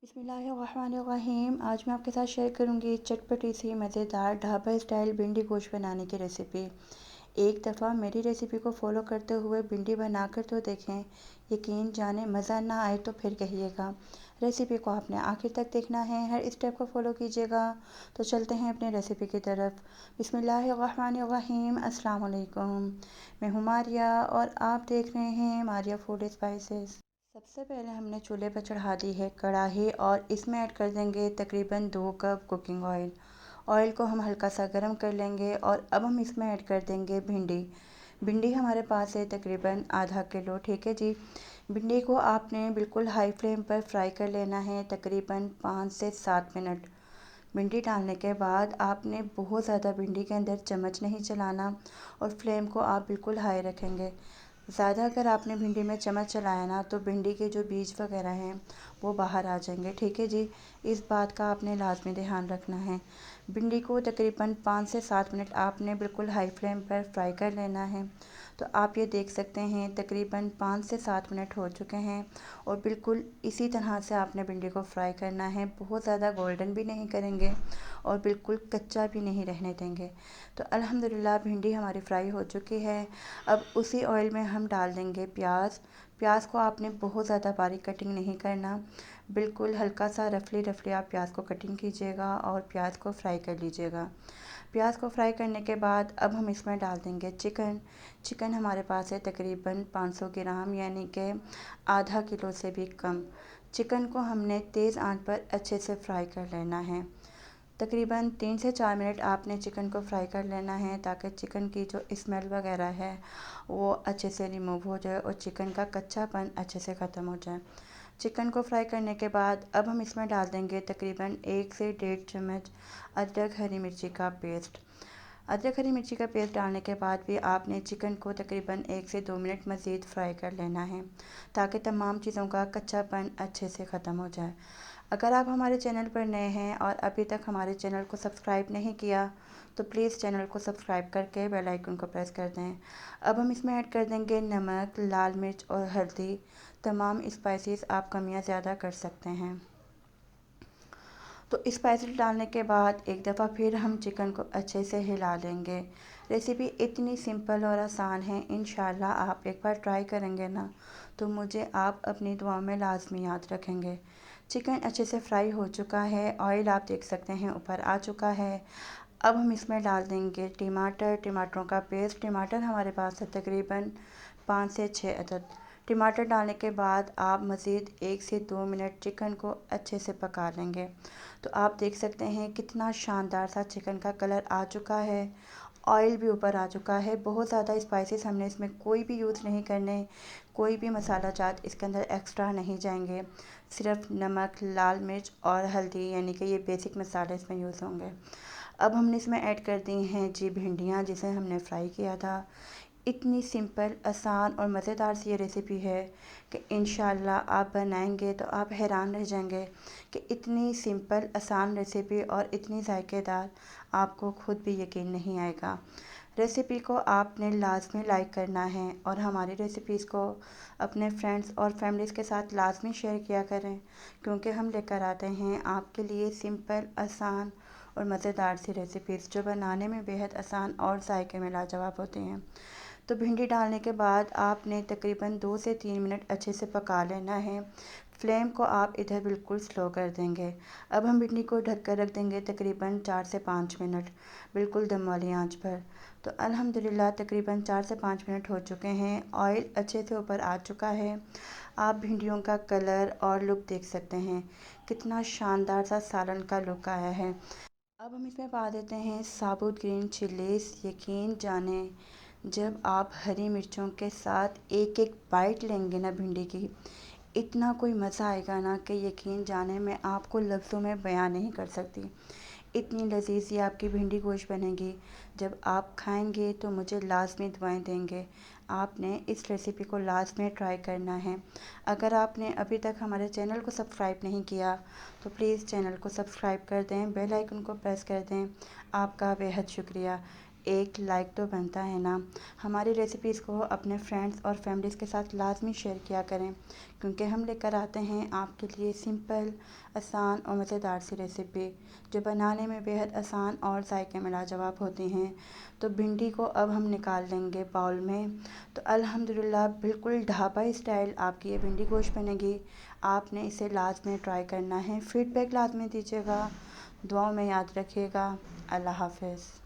बिस्मिल्लाहिर्रहमानिर्रहीम। आज मैं आपके साथ शेयर करूंगी चटपटी सी मज़ेदार ढाबा स्टाइल भिंडी गोश्त बनाने की रेसिपी। एक दफ़ा मेरी रेसिपी को फॉलो करते हुए भिंडी बनाकर तो देखें, यकीन जाने मज़ा ना आए तो फिर कहिएगा। रेसिपी को आपने आखिर तक देखना है, हर स्टेप को फॉलो कीजिएगा। तो चलते हैं अपनी रेसिपी की तरफ। बिस्मिल्लाहिर्रहमानिर्रहीम। अस्सलाम वालेकुम। मैं हूँ मारिया और आप देख रहे हैं मारिया फूड स्पाइसेस। सबसे पहले हमने चूल्हे पर चढ़ा दी है कढ़ाई और इसमें ऐड कर देंगे तकरीबन 2 कप कुकिंग ऑयल। ऑयल को हम हल्का सा गर्म कर लेंगे और अब हम इसमें ऐड कर देंगे भिंडी। भिंडी हमारे पास है तकरीबन आधा किलो, ठीक है जी। भिंडी को आपने बिल्कुल हाई फ्लेम पर फ्राई कर लेना है तकरीबन 5 से 7 मिनट। भिंडी डालने के बाद आपने बहुत ज़्यादा भिंडी के अंदर चम्मच नहीं चलाना और फ्लेम को आप बिल्कुल हाई रखेंगे। ज़्यादा अगर आपने भिंडी में चम्मच चलाया ना तो भिंडी के जो बीज वगैरह हैं वो बाहर आ जाएंगे, ठीक है जी। इस बात का आपने लाजमी ध्यान रखना है। भिंडी को तकरीबन 5 से 7 मिनट आपने बिल्कुल हाई फ्लेम पर फ्राई कर लेना है। तो आप ये देख सकते हैं तकरीबन 5 से 7 मिनट हो चुके हैं और बिल्कुल इसी तरह से आपने भिंडी को फ्राई करना है। बहुत ज़्यादा गोल्डन भी नहीं करेंगे और बिल्कुल कच्चा भी नहीं रहने देंगे। तो अल्हम्दुलिल्लाह भिंडी हमारी फ्राई हो चुकी है। अब उसी ऑयल में हम डाल देंगे प्याज। प्याज को आपने बहुत ज़्यादा बारीक कटिंग नहीं करना, बिल्कुल हल्का सा रफली रफली आप प्याज को कटिंग कीजिएगा और प्याज को फ्राई कर लीजिएगा। प्याज को फ्राई करने के बाद अब हम इसमें डाल देंगे चिकन। चिकन हमारे पास है तकरीबन 500 ग्राम, यानी कि आधा किलो से भी कम। चिकन को हमने तेज़ आंच पर अच्छे से फ्राई कर लेना है। तकरीबन 3 से 4 मिनट आपने चिकन को फ्राई कर लेना है ताकि चिकन की जो स्मेल वगैरह है वो अच्छे से रिमूव हो जाए और चिकन का कच्चापन अच्छे से ख़त्म हो जाए। चिकन को फ्राई करने के बाद अब हम इसमें डाल देंगे तकरीबन 1 से 1.5 चम्मच अदरक हरी मिर्ची का पेस्ट। अदरक हरी मिर्ची का पेस्ट डालने के बाद भी आपने चिकन को तकरीबन 1 से 2 मिनट मज़ीद फ्राई कर लेना है ताकि तमाम चीज़ों का कच्चापन अच्छे से ख़त्म हो जाए। अगर आप हमारे चैनल पर नए हैं और अभी तक हमारे चैनल को सब्सक्राइब नहीं किया तो प्लीज़ चैनल को सब्सक्राइब करके बेल आइकन को प्रेस कर दें। अब हम इसमें ऐड कर देंगे नमक, लाल मिर्च और हल्दी। तमाम स्पाइसेस आप कम या ज़्यादा कर सकते हैं। तो स्पाइसेस डालने के बाद एक दफ़ा फिर हम चिकन को अच्छे से हिला लेंगे। रेसिपी इतनी सिंपल और आसान है, इंशाल्लाह आप एक बार ट्राई करेंगे ना तो मुझे आप अपनी दुआ में लाजमी याद रखेंगे। चिकन अच्छे से फ्राई हो चुका है, ऑयल आप देख सकते हैं ऊपर आ चुका है। अब हम इसमें डाल देंगे टमाटर, टमाटरों का पेस्ट। टमाटर हमारे पास है तकरीबन 5 से 6 अदद। टमाटर डालने के बाद आप मज़ीद 1 से 2 मिनट चिकन को अच्छे से पका लेंगे। तो आप देख सकते हैं कितना शानदार सा चिकन का कलर आ चुका है, ऑयल भी ऊपर आ चुका है। बहुत ज़्यादा स्पाइसेस हमने इसमें कोई भी यूज़ नहीं करने, कोई भी मसाला जात इसके अंदर एक्स्ट्रा नहीं जाएंगे। सिर्फ नमक, लाल मिर्च और हल्दी, यानी कि ये बेसिक मसाले इसमें यूज़ होंगे। अब हमने इसमें ऐड कर दी हैं जी भिंडियाँ जिसे हमने फ्राई किया था। इतनी सिंपल, आसान और मज़ेदार सी ये रेसिपी है कि इंशाल्लाह आप बनाएंगे तो आप हैरान रह जाएंगे कि इतनी सिंपल, आसान रेसिपी और इतनी जायकेदार, आपको खुद भी यकीन नहीं आएगा। रेसिपी को आपने लाजमी लाइक करना है और हमारी रेसिपीज़ को अपने फ्रेंड्स और फैमिलीज़ के साथ लाजमी शेयर किया करें, क्योंकि हम लेकर आते हैं आपके लिए सिंपल, आसान और मज़ेदार सी रेसिपीज़ जो बनाने में बेहद आसान और जायके में लाजवाब होती हैं। तो भिंडी डालने के बाद आपने तकरीबन 2 से 3 मिनट अच्छे से पका लेना है। फ्लेम को आप इधर बिल्कुल स्लो कर देंगे। अब हम भिंडी को ढक कर रख देंगे तकरीबन 4 से 5 मिनट, बिल्कुल दम वाली आंच पर। तो अल्हम्दुलिल्लाह तकरीबन 4 से 5 मिनट हो चुके हैं, ऑयल अच्छे से ऊपर आ चुका है। आप भिंडियों का कलर और लुक देख सकते हैं, कितना शानदार सा सालन का लुक आया है। अब हम इसमें पा देते हैं साबुत ग्रीन चिलीज़। यकीन जाने जब आप हरी मिर्चों के साथ एक एक बाइट लेंगे ना भिंडी की, इतना कोई मज़ा आएगा ना कि यकीन जाने मैं आपको लफ्ज़ों में बयान नहीं कर सकती। इतनी लज़ीज़ ये आपकी भिंडी गोश्त बनेगी, जब आप खाएंगे तो मुझे लाज़मी दुआएं देंगे। आपने इस रेसिपी को लाज़मी ट्राई करना है। अगर आपने अभी तक हमारे चैनल को सब्सक्राइब नहीं किया तो प्लीज़ चैनल को सब्सक्राइब कर दें, बेल आइकन को प्रेस कर दें। आपका बेहद शुक्रिया। एक लाइक तो बनता है ना। हमारी रेसिपीज़ को अपने फ्रेंड्स और फैमिलीज़ के साथ लाज़मी शेयर किया करें, क्योंकि हम लेकर आते हैं आपके लिए सिंपल, आसान और मज़ेदार सी रेसिपी जो बनाने में बेहद आसान और जायके में लाजवाब होती हैं। तो भिंडी को अब हम निकाल लेंगे बाउल में। तो अल्हम्दुलिल्लाह बिल्कुल ढाबा स्टाइल आपकी ये भिंडी गोश्त बनेगी। आपने इसे लाज़मी ट्राई करना है, फीडबैक लाज़मी दीजिएगा, दुआओं में याद रखिएगा। अल्लाह हाफ़िज़।